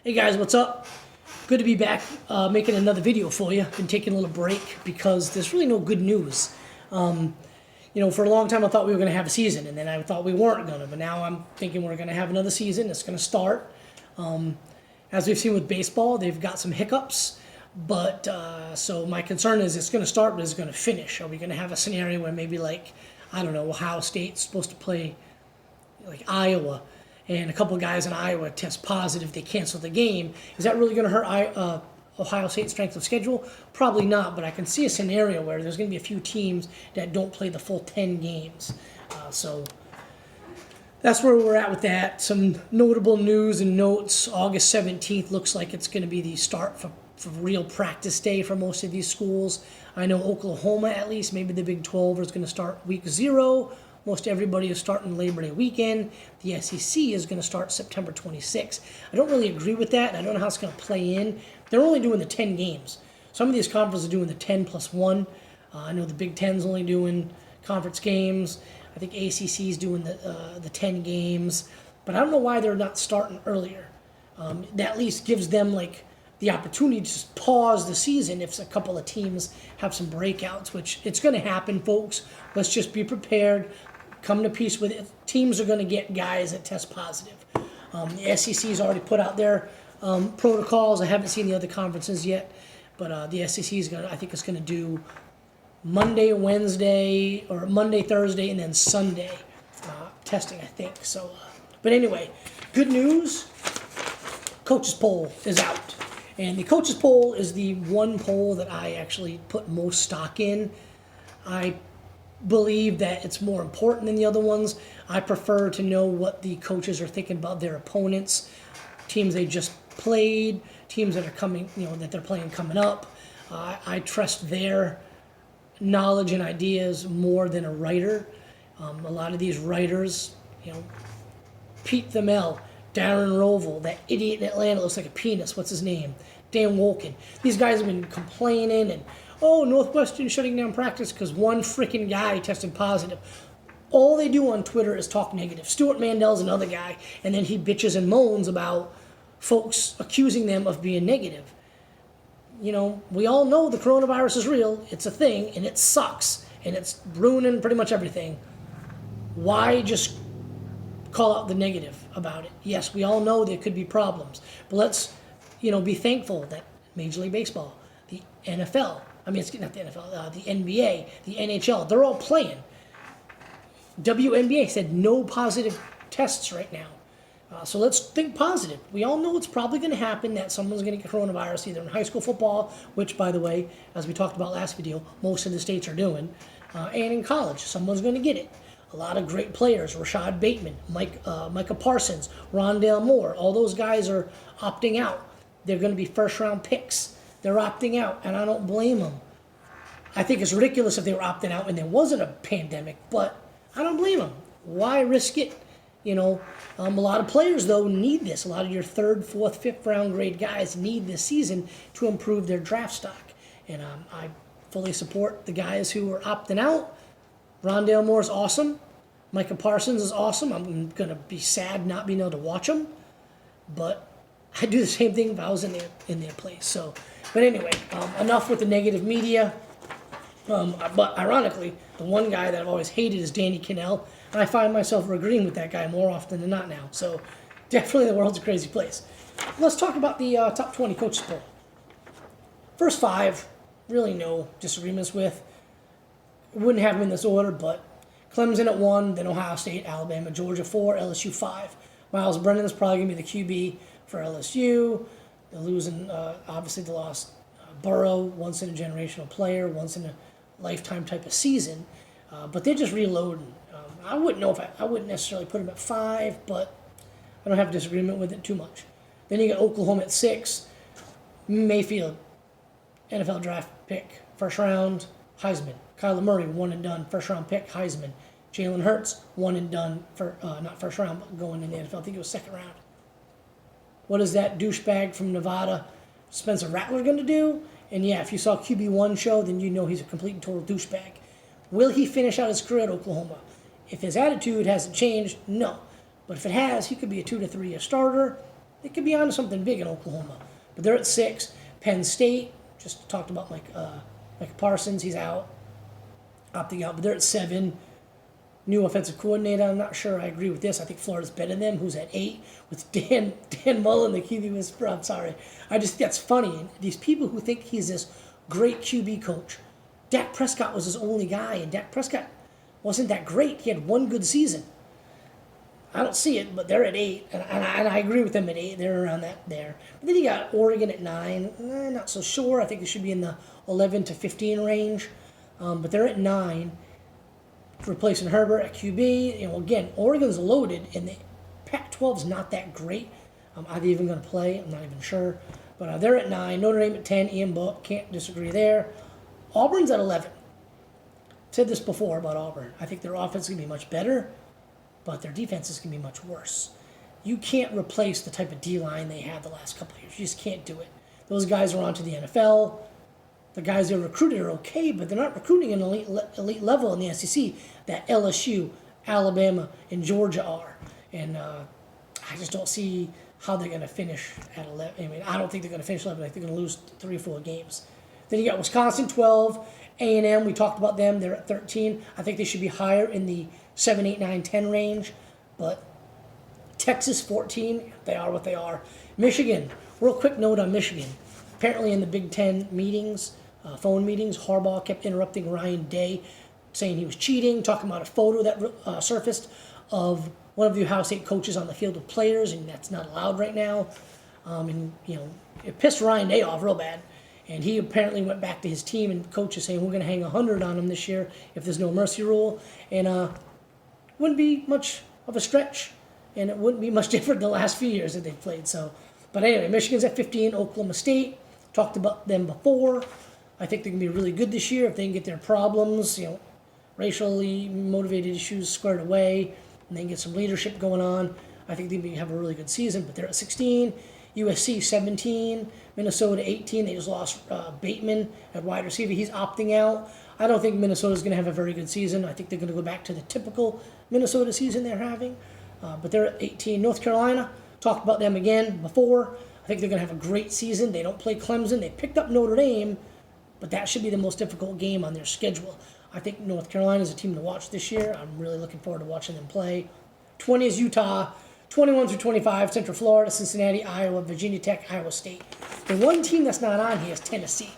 Hey guys, what's up? Good to be back making another video for you. Been taking a little break because there's really no good news. For a long time I thought we were going to have a season, and then I thought we weren't going to, but now I'm thinking we're going to have another season. It's going to start. As we've seen with baseball, they've got some hiccups, but so my concern is it's going to start, but it's going to finish. Are we going to have a scenario where maybe Ohio State's supposed to play like Iowa, and a couple of guys in Iowa test positive, they cancel the game? Is that really going to hurt Ohio State's strength of schedule? Probably not, but I can see a scenario where there's going to be a few teams that don't play the full 10 games. So that's where we're at with that. Some notable news and notes. August 17th looks like it's going to be the start for real practice day for most of these schools. I know Oklahoma, at least, maybe the Big 12 is going to start week 0. Most everybody is starting Labor Day weekend. The SEC is going to start September 26th. I don't really agree with that. I don't know how it's going to play in. They're only doing the 10 games. Some of these conferences are doing the 10 plus 1. I know the Big Ten's only doing conference games. I think ACC is doing the 10 games. But I don't know why they're not starting earlier. That at least gives them the opportunity to just pause the season if a couple of teams have some breakouts, which it's going to happen, folks. Let's just be prepared. Come to peace with it. Teams are going to get guys that test positive. The SEC has already put out their protocols. I haven't seen the other conferences yet, but the SEC is going to, I think it's going to do Monday, Wednesday, or Monday, Thursday, and then Sunday testing, I think. So, but anyway, good news. Coaches poll is out. And the coaches poll is the one poll that I actually put most stock in. I believe that it's more important than the other ones. I prefer to know what the coaches are thinking about their opponents, teams they just played, teams that are coming, that they're playing coming up. I trust their knowledge and ideas more than a writer. A lot of these writers, Pete Thamel, Darren Rovell, that idiot in Atlanta looks like a penis. What's his name? Dan Wolken. These guys have been complaining and, Northwestern shutting down practice because one freaking guy tested positive. All they do on Twitter is talk negative. Stuart Mandel's another guy, and then he bitches and moans about folks accusing them of being negative. We all know the coronavirus is real. It's a thing, and it sucks, and it's ruining pretty much everything. Why just call out the negative about it? Yes, we all know there could be problems, but let's, be thankful that Major League Baseball, the NFL, it's not the NFL, the NBA, the NHL, they're all playing. WNBA said no positive tests right now. So let's think positive. We all know it's probably going to happen that someone's going to get coronavirus, either in high school football, which, by the way, as we talked about last video, most of the states are doing, and in college, someone's going to get it. A lot of great players, Rashad Bateman, Micah Parsons, Rondale Moore, all those guys are opting out. They're going to be first-round picks. They're opting out, and I don't blame them. I think it's ridiculous if they were opting out and there wasn't a pandemic, but I don't blame them. Why risk it? A lot of players, though, need this. A lot of your 3rd, 4th, 5th round grade guys need this season to improve their draft stock. And I fully support the guys who are opting out. Rondale Moore is awesome. Micah Parsons is awesome. I'm going to be sad not being able to watch them. But I'd do the same thing if I was in their place. So, but anyway, enough with the negative media. But ironically, the one guy that I've always hated is Danny Kanell. And I find myself agreeing with that guy more often than not now. So definitely the world's a crazy place. Let's talk about the top 20 coaches poll. First 5, really no disagreements with. Wouldn't have them in this order, but Clemson at 1, then Ohio State, Alabama, Georgia 4, LSU 5. Miles Brennan is probably going to be the QB for LSU. They're losing, obviously they lost Burrow, once in a generational player, once in a lifetime type of season. But they're just reloading. I wouldn't necessarily put them at 5, but I don't have a disagreement with it too much. Then you got Oklahoma at 6. Mayfield, NFL draft pick, first round, Heisman. Kyler Murray, 1 and done, first round pick, Heisman. Jalen Hurts, 1 and done, for not first round, but going in the NFL. I think it was second round. What is that douchebag from Nevada, Spencer Rattler, going to do? And yeah, if you saw QB1 show, then you know he's a complete and total douchebag. Will he finish out his career at Oklahoma? If his attitude hasn't changed, no. But if it has, he could be a 2 to 3 year starter. they could be onto something big in Oklahoma. But they're at 6. Penn State, just talked about Mike Parsons, he's out, opting out. But they're at 7. New offensive coordinator, I'm not sure I agree with this. I think Florida's better than them, who's at 8, with Dan Mullen, the QB whisperer. I'm sorry. I just think that's funny. And these people who think he's this great QB coach. Dak Prescott was his only guy, and Dak Prescott wasn't that great. He had one good season. I don't see it, but they're at 8, and I agree with them at 8. They're around that there. But then you got Oregon at 9. Not so sure. I think they should be in the 11 to 15 range, but they're at 9. Replacing Herbert at QB. Again, Oregon's loaded, and the Pac-12's not that great. Are they even going to play? I'm not even sure. But they're at 9. Notre Dame at 10. Ian Book, can't disagree there. Auburn's at 11. Said this before about Auburn. I think their offense is going to be much better, but their defense is going to be much worse. You can't replace the type of D-line they had the last couple of years. You just can't do it. Those guys are on to the NFL. The guys they're recruited are okay, but they're not recruiting an elite level in the SEC that LSU, Alabama, and Georgia are. And I just don't see how they're going to finish at 11. I mean, I don't think they're going to finish 11. I think they're going to lose 3 or 4 games. Then you got Wisconsin, 12. A&M, we talked about them. They're at 13. I think they should be higher in the 7, 8, 9, 10 range. But Texas, 14. They are what they are. Michigan, real quick note on Michigan. Apparently in the Big Ten meetings, phone meetings, Harbaugh kept interrupting Ryan Day, saying he was cheating, talking about a photo that surfaced of one of the Ohio State coaches on the field with players, and that's not allowed right now. It pissed Ryan Day off real bad. And he apparently went back to his team and coaches saying, we're going to hang 100 on him this year if there's no mercy rule. And wouldn't be much of a stretch, and it wouldn't be much different than the last few years that they've played. But anyway, Michigan's at 15, Oklahoma State. Talked about them before. I think they're going to be really good this year if they can get their problems, racially motivated issues squared away, and they can get some leadership going on. I think they may have a really good season, but they're at 16. USC 17, Minnesota 18. They just lost Bateman at wide receiver. He's opting out. I don't think Minnesota's going to have a very good season. I think they're going to go back to the typical Minnesota season they're having. But they're at 18. North Carolina, talked about them again before. I think they're going to have a great season. They don't play Clemson. They picked up Notre Dame, but that should be the most difficult game on their schedule. I think North Carolina is a team to watch this year. I'm really looking forward to watching them play. 20 is Utah. 21 through 25, Central Florida, Cincinnati, Iowa, Virginia Tech, Iowa State. The one team that's not on here is Tennessee.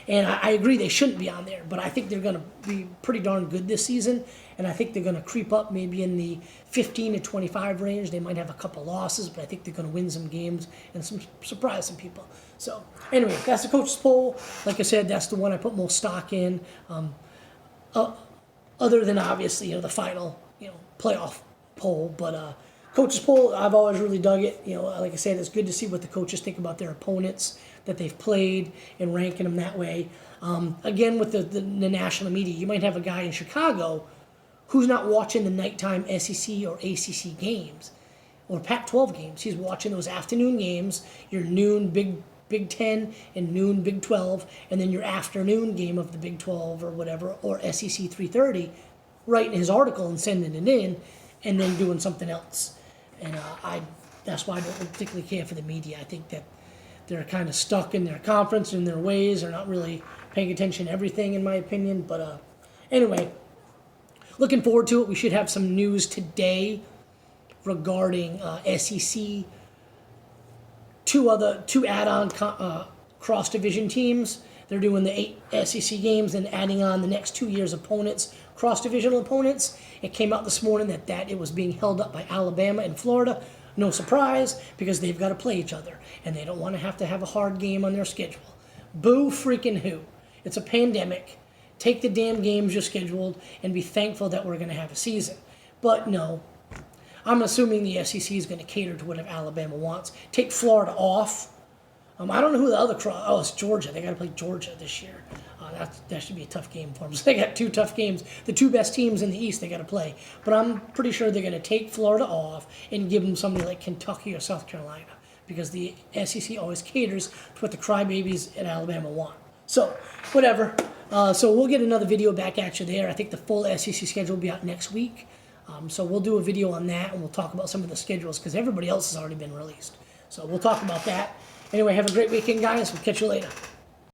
And I agree they shouldn't be on there, but I think they're going to be pretty darn good this season. And I think they're going to creep up maybe in the 15 to 25 range. They might have a couple losses, but I think they're going to win some games and surprise some people. So anyway, that's the coach's poll. Like I said, that's the one I put most stock in. Other than obviously, the final, playoff poll, but coach's poll, I've always really dug it. Like I said, it's good to see what the coaches think about their opponents that they've played and ranking them that way. Again, with the national media, you might have a guy in Chicago who's not watching the nighttime SEC or ACC games or Pac-12 games. He's watching those afternoon games, your noon Big 10 and noon Big 12, and then your afternoon game of the Big 12 or whatever, or SEC 3:30, writing his article and sending it in, and then doing something else. And that's why I don't particularly care for the media. I think that they're kind of stuck in their conference and their ways. They're not really paying attention to everything, in my opinion. But anyway, looking forward to it. We should have some news today regarding SEC, two add-on cross-division teams. They're doing the 8 SEC games and adding on the next 2 years' opponents, cross-divisional opponents. It came out this morning that it was being held up by Alabama and Florida. No surprise, because they've got to play each other, and they don't want to have a hard game on their schedule. Boo freaking who. It's a pandemic. Take the damn games you're scheduled and be thankful that we're going to have a season. But no, I'm assuming the SEC is going to cater to whatever Alabama wants. Take Florida off. I don't know who the other it's Georgia. They got to play Georgia this year. That should be a tough game for them. So they got 2 tough games. The 2 best teams in the East they got to play. But I'm pretty sure they're going to take Florida off and give them somebody like Kentucky or South Carolina, because the SEC always caters to what the crybabies at Alabama want. So whatever. So we'll get another video back at you there. I think the full SEC schedule will be out next week. So we'll do a video on that, and we'll talk about some of the schedules, because everybody else has already been released. So we'll talk about that. Anyway, have a great weekend, guys. We'll catch you later.